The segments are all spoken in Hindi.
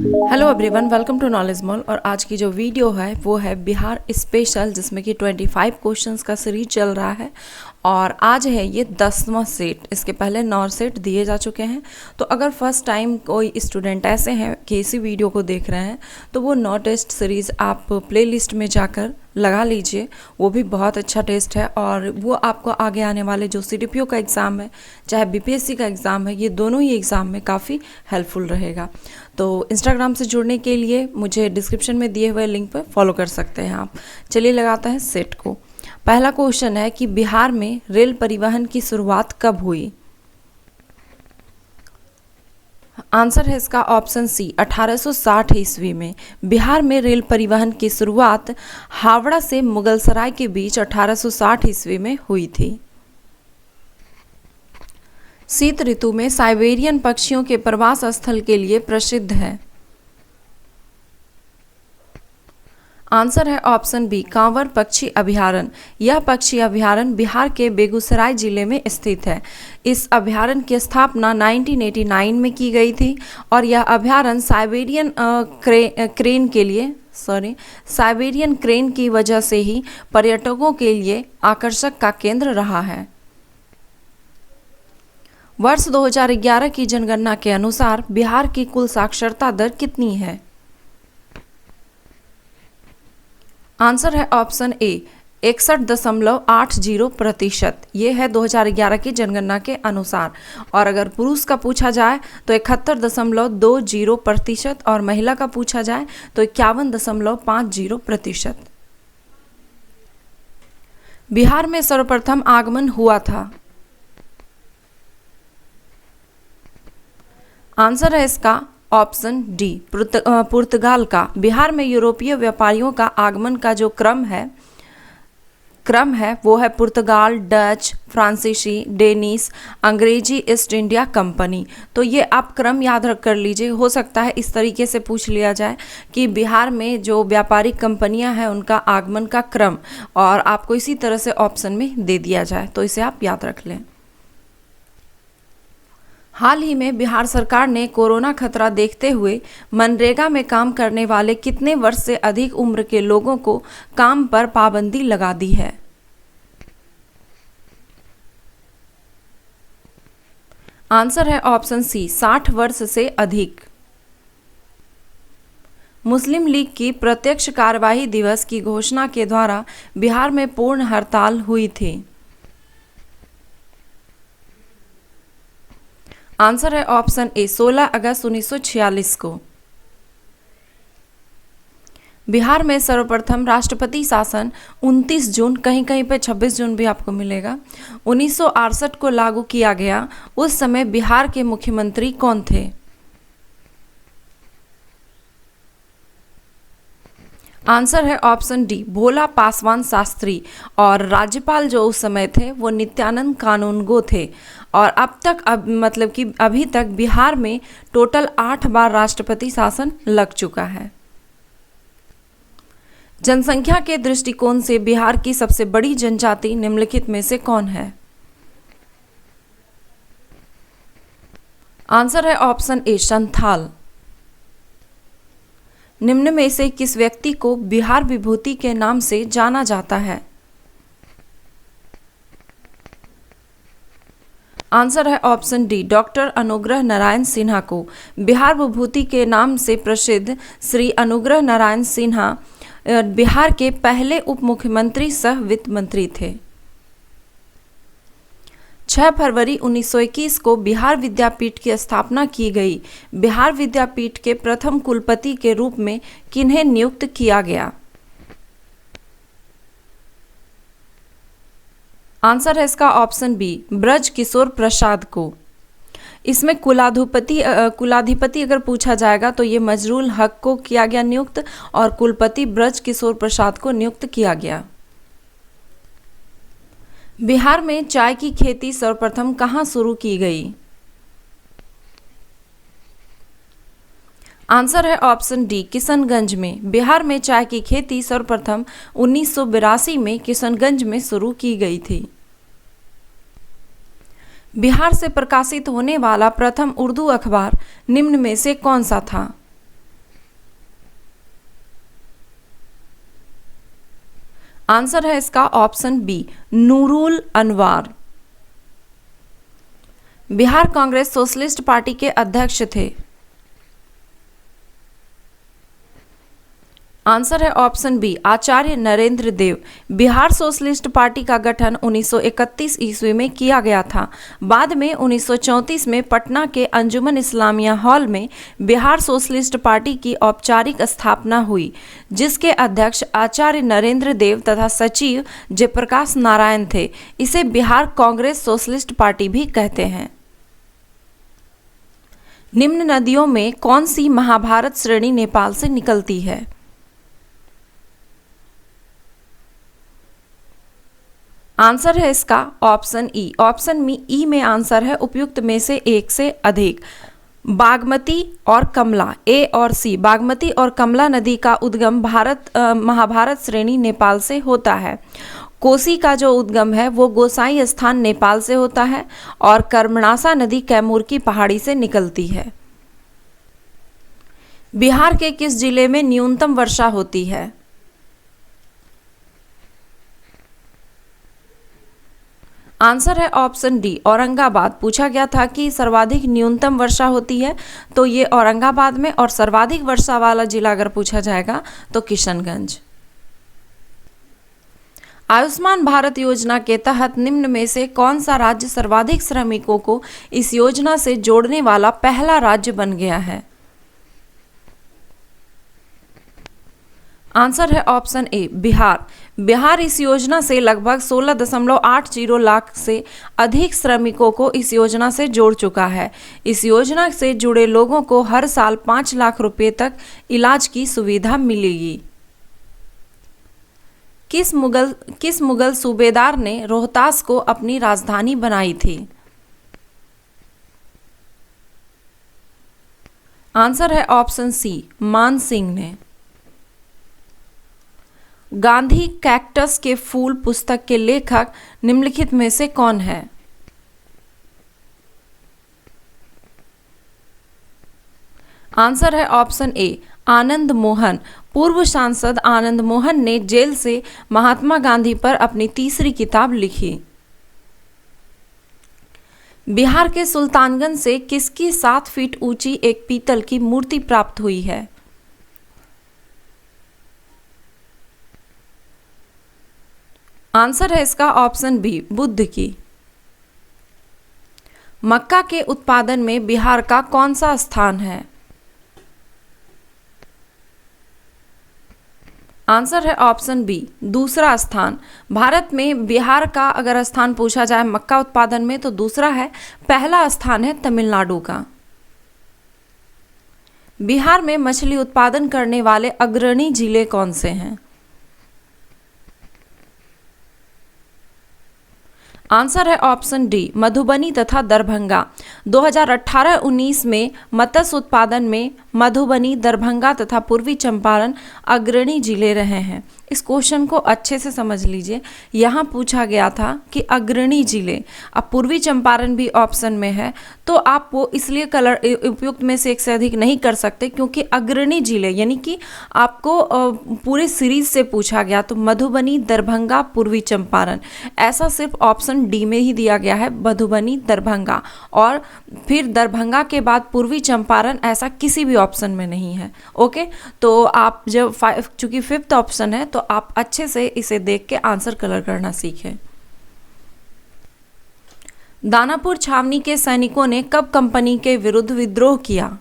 Hello everyone, welcome to Knowledge Mall. और आज की जो वीडियो है वो है बिहार स्पेशल, जिसमें कि 25 क्वेश्चंस का सीरीज चल रहा है और आज है ये 10वां सेट। इसके पहले 9 सेट दिए जा चुके हैं। तो अगर फर्स्ट टाइम कोई स्टूडेंट ऐसे हैं कि इसी वीडियो को देख रहे हैं तो वो 9 टेस्ट सीरीज़ आप प्लेलिस्ट में जाकर लगा लीजिए। वो भी बहुत अच्छा टेस्ट है और वो आपको आगे आने वाले जो CDPO का एग्ज़ाम है, चाहे BPSC का एग्ज़ाम है, ये दोनों ही एग्ज़ाम में काफ़ी हेल्पफुल रहेगा। तो इंस्टाग्राम से जुड़ने के लिए मुझे डिस्क्रिप्शन में दिए हुए लिंक पर फॉलो कर सकते हैं आप। चलिए लगाते हैं सेट को। पहला क्वेश्चन है कि बिहार में रेल परिवहन की शुरुआत कब हुई। आंसर है इसका ऑप्शन सी, 1860 ईस्वी में। बिहार में रेल परिवहन की शुरुआत हावड़ा से मुगलसराय के बीच 1860 ईस्वी में हुई थी। शीत ऋतु में साइबेरियन पक्षियों के प्रवास स्थल के लिए प्रसिद्ध है। आंसर है ऑप्शन बी, कांवर पक्षी अभयारण्य। यह पक्षी अभयारण्य बिहार के बेगूसराय जिले में स्थित है। इस अभयारण्य की स्थापना 1989 में की गई थी और यह अभयारण्य साइबेरियन क्रेन की वजह से ही पर्यटकों के लिए आकर्षक का केंद्र रहा है। वर्ष 2011 की जनगणना के अनुसार बिहार की कुल साक्षरता दर कितनी है। आंसर है ऑप्शन ए, 61.80%। ये है 2011 की जनगणना के अनुसार। और अगर पुरुष का पूछा जाए तो 71.20% और महिला का पूछा जाए तो 51.50%। बिहार में सर्वप्रथम आगमन हुआ था। आंसर है इसका ऑप्शन डी, पुर्तगाल का। बिहार में यूरोपीय व्यापारियों का आगमन का जो क्रम है वो है पुर्तगाल, डच, फ्रांसीसी, डेनिश, अंग्रेजी ईस्ट इंडिया कंपनी। तो ये आप क्रम याद रख कर लीजिए। हो सकता है इस तरीके से पूछ लिया जाए कि बिहार में जो व्यापारिक कंपनियां हैं उनका आगमन का क्रम, और आपको इसी तरह से ऑप्शन में दे दिया जाए, तो इसे आप याद रख लें। हाल ही में बिहार सरकार ने कोरोना खतरा देखते हुए मनरेगा में काम करने वाले कितने वर्ष से अधिक उम्र के लोगों को काम पर पाबंदी लगा दी है। आंसर है ऑप्शन सी, 60 वर्ष से अधिक। मुस्लिम लीग की प्रत्यक्ष कार्यवाही दिवस की घोषणा के द्वारा बिहार में पूर्ण हड़ताल हुई थी। आंसर है ऑप्शन ए, 16 अगस्त 1946 को। बिहार में सर्वप्रथम राष्ट्रपति शासन 29 जून, कहीं कहीं पे 26 जून भी आपको मिलेगा, 1968 को लागू किया गया। उस समय बिहार के मुख्यमंत्री कौन थे। आंसर है ऑप्शन डी, भोला पासवान शास्त्री। और राज्यपाल जो उस समय थे वो नित्यानंद कानूनगो थे। और अभी तक बिहार में टोटल 8 बार राष्ट्रपति शासन लग चुका है। जनसंख्या के दृष्टिकोण से बिहार की सबसे बड़ी जनजाति निम्नलिखित में से कौन है। आंसर है ऑप्शन ए, संथाल। निम्न में से किस व्यक्ति को बिहार विभूति के नाम से जाना जाता है। आंसर है option D, doctor Anugrah Narayan Sinha को। बिहार विभूति के नाम से प्रसिद्ध श्री अनुग्रह नारायण सिन्हा बिहार के पहले उप मुख्यमंत्री सह वित्त मंत्री थे। 6 फरवरी 1921 को बिहार विद्यापीठ की स्थापना की गई। बिहार विद्यापीठ के प्रथम कुलपति के रूप में किन्हें नियुक्त किया गया। आंसर है इसका ऑप्शन बी, ब्रज किशोर प्रसाद को। इसमें कुलाधिपति अगर पूछा जाएगा तो ये मजरूल हक को किया गया नियुक्त, और कुलपति ब्रज किशोर प्रसाद को नियुक्त किया गया। बिहार में चाय की खेती सर्वप्रथम कहाँ शुरू की गई। आंसर है ऑप्शन डी, किशनगंज में। बिहार में चाय की खेती सर्वप्रथम 1982 में किशनगंज में शुरू की गई थी। बिहार से प्रकाशित होने वाला प्रथम उर्दू अखबार निम्न में से कौन सा था। आंसर है इसका ऑप्शन बी, नूरुल अनवार। बिहार कांग्रेस सोशलिस्ट पार्टी के अध्यक्ष थे। आंसर है ऑप्शन बी, आचार्य नरेंद्र देव। बिहार सोशलिस्ट पार्टी का गठन 1931 ईस्वी में किया गया था। बाद में 1934 में पटना के अंजुमन इस्लामिया हॉल में बिहार सोशलिस्ट पार्टी की औपचारिक स्थापना हुई, जिसके अध्यक्ष आचार्य नरेंद्र देव तथा सचिव जयप्रकाश नारायण थे। इसे बिहार कांग्रेस सोशलिस्ट पार्टी भी कहते हैं। निम्न नदियों में कौन सी महाभारत श्रेणी नेपाल से निकलती है? आंसर है इसका ऑप्शन ई। ऑप्शन ई में आंसर है उपयुक्त में से एक से अधिक। बागमती और कमला, ए और सी। बागमती और कमला नदी का उद्गम महाभारत श्रेणी नेपाल से होता है। कोसी का जो उद्गम है वो गोसाई स्थान नेपाल से होता है और कर्मणासा नदी कैमूर की पहाड़ी से निकलती है। बिहार के किस जिले में न्यूनतम वर्षा होती है? आंसर है ऑप्शन डी, औरंगाबाद। पूछा गया था कि सर्वाधिक न्यूनतम वर्षा होती है तो ये औरंगाबाद में, और सर्वाधिक वर्षा वाला जिला अगर पूछा जाएगा तो किशनगंज। आयुष्मान भारत योजना के तहत निम्न में से कौन सा राज्य सर्वाधिक श्रमिकों को इस योजना से जोड़ने वाला पहला राज्य बन गया है? आंसर है ऑप्शन ए, बिहार। बिहार इस योजना से लगभग 16.80 लाख से अधिक श्रमिकों को इस योजना से जोड़ चुका है। इस योजना से जुड़े लोगों को हर साल 5 लाख रुपए तक इलाज की सुविधा मिलेगी। किस मुगल सूबेदार ने रोहतास को अपनी राजधानी बनाई थी? आंसर है ऑप्शन सी, मान सिंह ने। गांधी कैक्टस के फूल पुस्तक के लेखक निम्नलिखित में से कौन है? आंसर है ऑप्शन ए, आनंद मोहन। पूर्व सांसद आनंद मोहन ने जेल से महात्मा गांधी पर अपनी तीसरी किताब लिखी। बिहार के सुल्तानगंज से किसकी 7 फीट ऊंची एक पीतल की मूर्ति प्राप्त हुई है? आंसर है इसका ऑप्शन बी, बुद्ध की। मक्का के उत्पादन में बिहार का कौन सा स्थान है? आंसर है ऑप्शन बी, दूसरा स्थान। भारत में बिहार का अगर स्थान पूछा जाए मक्का उत्पादन में तो दूसरा है, पहला स्थान है तमिलनाडु का। बिहार में मछली उत्पादन करने वाले अग्रणी जिले कौन से हैं? आंसर है ऑप्शन डी, मधुबनी तथा दरभंगा। 2018-19 में मत्स्य उत्पादन में मधुबनी, दरभंगा तथा पूर्वी चंपारण अग्रणी जिले रहे हैं। इस क्वेश्चन को अच्छे से समझ लीजिए। यहाँ पूछा गया था कि अग्रणी जिले, अब पूर्वी चंपारण भी ऑप्शन में है तो आप वो इसलिए कलर उपयुक्त में से एक से अधिक नहीं कर सकते क्योंकि अग्रणी जिले यानी कि आपको पूरे सीरीज से पूछा गया तो मधुबनी, दरभंगा, पूर्वी चंपारण, ऐसा सिर्फ ऑप्शन डी में ही दिया गया है, मधुबनी, दरभंगा, और फिर दरभंगा के बाद पूर्वी चंपारण, ऐसा किसी भी ऑप्शन में नहीं है। ओके, तो आप जब चूंकि 5th ऑप्शन है तो आप अच्छे से इसे देख के आंसर कलर करना सीखें। दानापुर छावनी के सैनिकों ने कब कंपनी के विरुद्ध विद्रोह किया?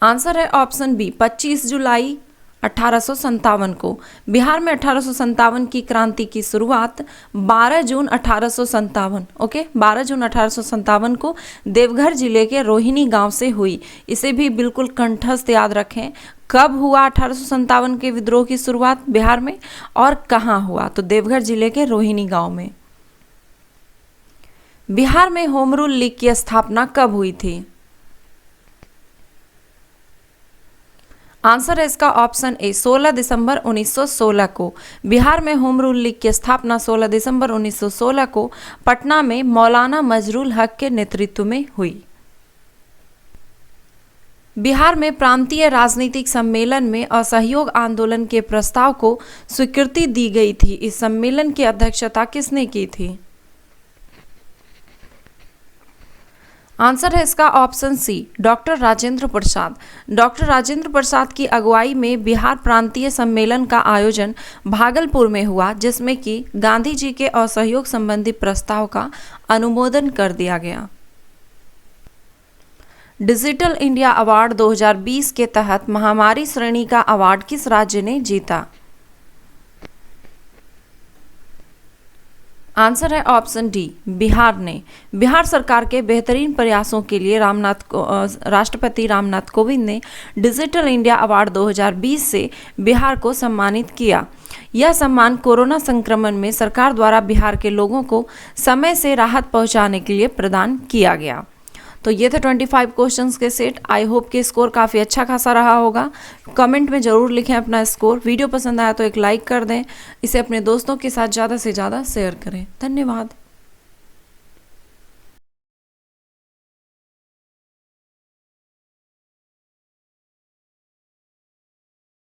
आंसर है ऑप्शन बी, 25 जुलाई 1857 को। बिहार में 1857 की क्रांति की शुरुआत 12 जून 1857, ओके, 12 जून 1857 को देवघर जिले के रोहिणी गांव से हुई। इसे भी बिल्कुल कंठस्थ याद रखें। कब हुआ 1857 के विद्रोह की शुरुआत बिहार में और कहाँ हुआ? तो देवघर जिले के रोहिणी गांव में। बिहार में होम रूल लीग की स्थापना कब हुई थी? आंसर है इसका ऑप्शन ए, 16 दिसंबर 1916 को। बिहार में होम रूल लीग की स्थापना 16 दिसंबर 1916 को पटना में मौलाना मजरूल हक के नेतृत्व में हुई। बिहार में प्रांतीय राजनीतिक सम्मेलन में असहयोग आंदोलन के प्रस्ताव को स्वीकृति दी गई थी। इस सम्मेलन की अध्यक्षता किसने की थी? आंसर है इसका option C, doctor Rajendra Prasad. Doctor Rajendra Prasad की अगुवाई में बिहार प्रांतीय सम्मेलन का आयोजन भागलपुर में हुआ, जिसमें कि गांधी जी के असहयोग संबंधी प्रस्ताव का अनुमोदन कर दिया गया। डिजिटल इंडिया अवार्ड 2020 के तहत महामारी श्रेणी का अवार्ड किस राज्य ने जीता? आंसर है ऑप्शन डी, बिहार ने। बिहार सरकार के बेहतरीन प्रयासों के लिए राष्ट्रपति रामनाथ कोविंद ने डिजिटल इंडिया अवार्ड 2020 से बिहार को सम्मानित किया। यह सम्मान कोरोना संक्रमण में सरकार द्वारा बिहार के लोगों को समय से राहत पहुंचाने के लिए प्रदान किया गया। तो ये थे 25 क्वेश्चंस के सेट। आई होप कि स्कोर काफ़ी अच्छा खासा रहा होगा। कमेंट में ज़रूर लिखें अपना स्कोर। वीडियो पसंद आया तो एक लाइक कर दें। इसे अपने दोस्तों के साथ ज़्यादा से ज़्यादा शेयर करें। धन्यवाद।